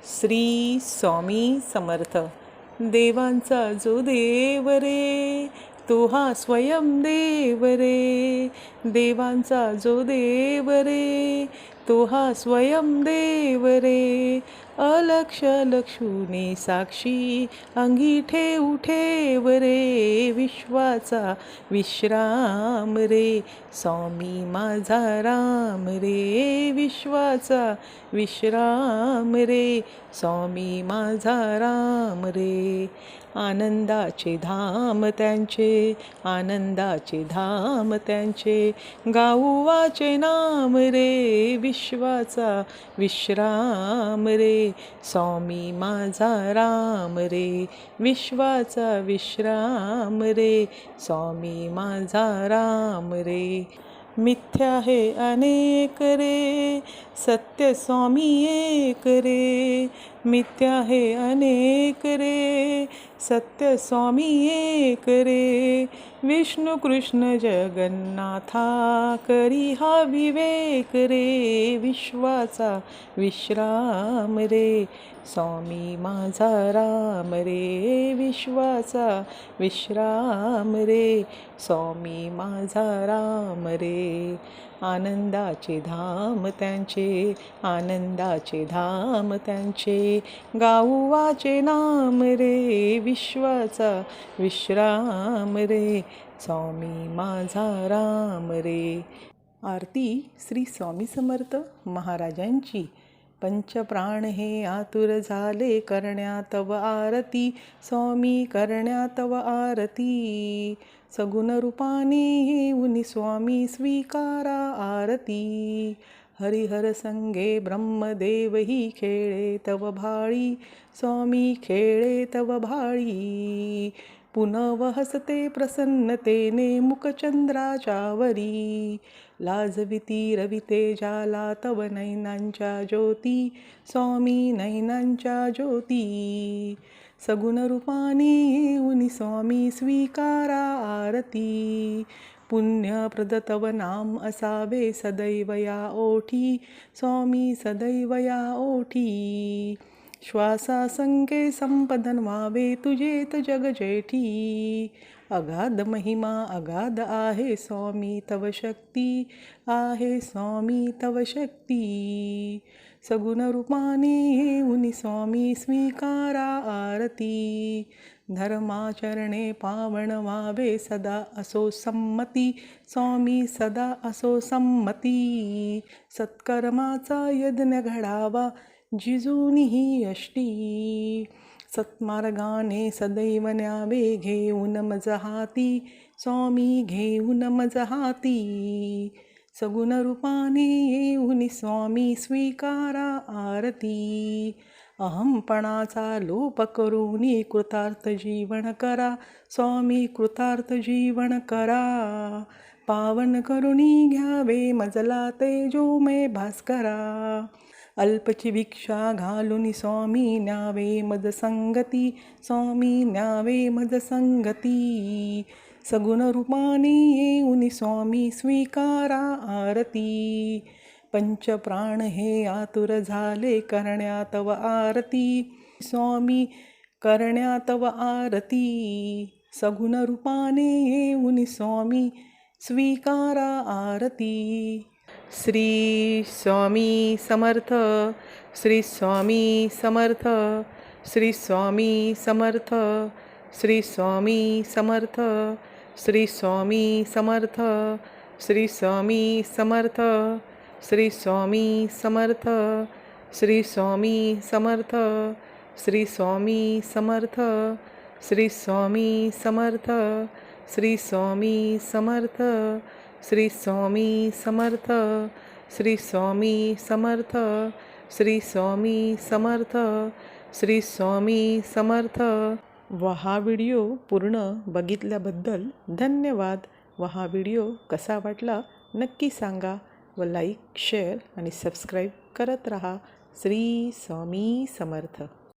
श्री स्वामी समर्थ. देवांचा जो देव रे, तो हा स्वयं देव रे. देवांचा जो देव रे, तो हा स्वयं देव रे. अलक्ष लक्षुनी साक्षी, अंगी ठेवू ठेव रे. विश्वाचा विश्राम रे, स्वामी माझा राम रे. विश्वाचा विश्राम रे, स्वामी माझा राम रे. आनंदाचे धाम त्यांचे, आनंदाचे धाम त्यांचे, गाऊवाचे नाम रे. विश्वाचा विश्राम रे, स्वामी माझा राम रे. विश्वाचा विश्राम रे, स्वामी माझा राम रे. मिथ्या हे अनेक रे, सत्य स्वामी एक रे. मिथ्या हे अनेक रे, सत्य स्वामी एक रे. विष्णू कृष्ण जगन्नाथा, करी हा विवेक रे. विश्वाचा विश्राम रे, स्वामी माझा राम रे. विश्वाचा विश्राम रे, स्वामी माझा राम रे. आनंदाचे धाम त्यांचे, आनंदाचे धाम त्यांचे, गाऊवाचे नाम रे. विश्वाचा विश्राम रे, स्वामी माझा राम रे. आरती श्री स्वामी समर्थ महाराजांची. पंचप्राण हे आतुर झाले, करण्या तव आरती. स्वामी करण्या तव आरती. सगुण रूपाने येऊन स्वामी स्वीकारा आरती. हरिहर संगे ब्रह्मदेव ही खेळे तव भाळी. स्वामी खेळे तव भाळी. पुनव हसते प्रसन्नतेने मुखचंद्राच्यावरी. लाजविती रविते जाला तव नैनांच्या ज्योती. स्वामी नैनांच्या ज्योती. सगुण रूपाने येऊन स्वामी स्वीकारा आरती. पुण्यप्रद तव नाम असावे सदैव या ओठी. स्वामी सदैव या ओठी. श्वासासंगे संपदन व्हावे तुझेत जग जेठी. अगाध महिमा अगाध आहे स्वामी तव शक्ती. आहे स्वामी तव शक्ती. सगुण रूपाने येऊन स्वामी स्वीकारा आरती. धर्माचरणे पावन व्हावे सदा असो संमती. स्वामी सदा असो संमती. सत्कर्माचा यज्ञ घडावा जिजूनी ही यष्टी. सत्मार्गाने सदैव न्यावे घेऊन मज हाती. स्वामी घेऊन मज हाती. सगुण रूपाने येऊन स्वामी स्वीकारा आरती. अहंपणाचा लोप करूनी कृतार्थ जीवन करा. स्वामी कृतार्थ जीवन करा. पावन करुणी घ्यावे मजला तेजोमय भास्करा. अल्पची भिक्षा घालून स्वामी न्यावे मज संगती. स्वामी न्यावे मज संगती. सगुण रूपाने येऊन स्वामी स्वीकारा आरती. पंचप्राण हे आतुर झाले, करण्या तव आरती. स्वामी करण्या तव आरती. सगुण रूपाने येऊन स्वामी स्वीकारा आरती. श्री स्वामी समर्थ. श्री स्वामी समर्थ. श्री स्वामी समर्थ. श्री स्वामी समर्थ. श्री स्वामी समर्थ. श्री स्वामी समर्थ. श्री स्वामी समर्थ. श्री स्वामी समर्थ. श्री स्वामी समर्थ. श्री स्वामी समर्थ. श्री स्वामी समर्थ. श्री स्वामी समर्थ. श्री स्वामी समर्थ. श्री स्वामी समर्थ. श्री स्वामी समर्थ. व हा व्हिडिओ पूर्ण बघितल्याबद्दल धन्यवाद. व हा व्हिडिओ कसा वाटला नक्की सांगा. व लाईक शेअर आणि सबस्क्राईब करत राहा. श्री स्वामी समर्थ.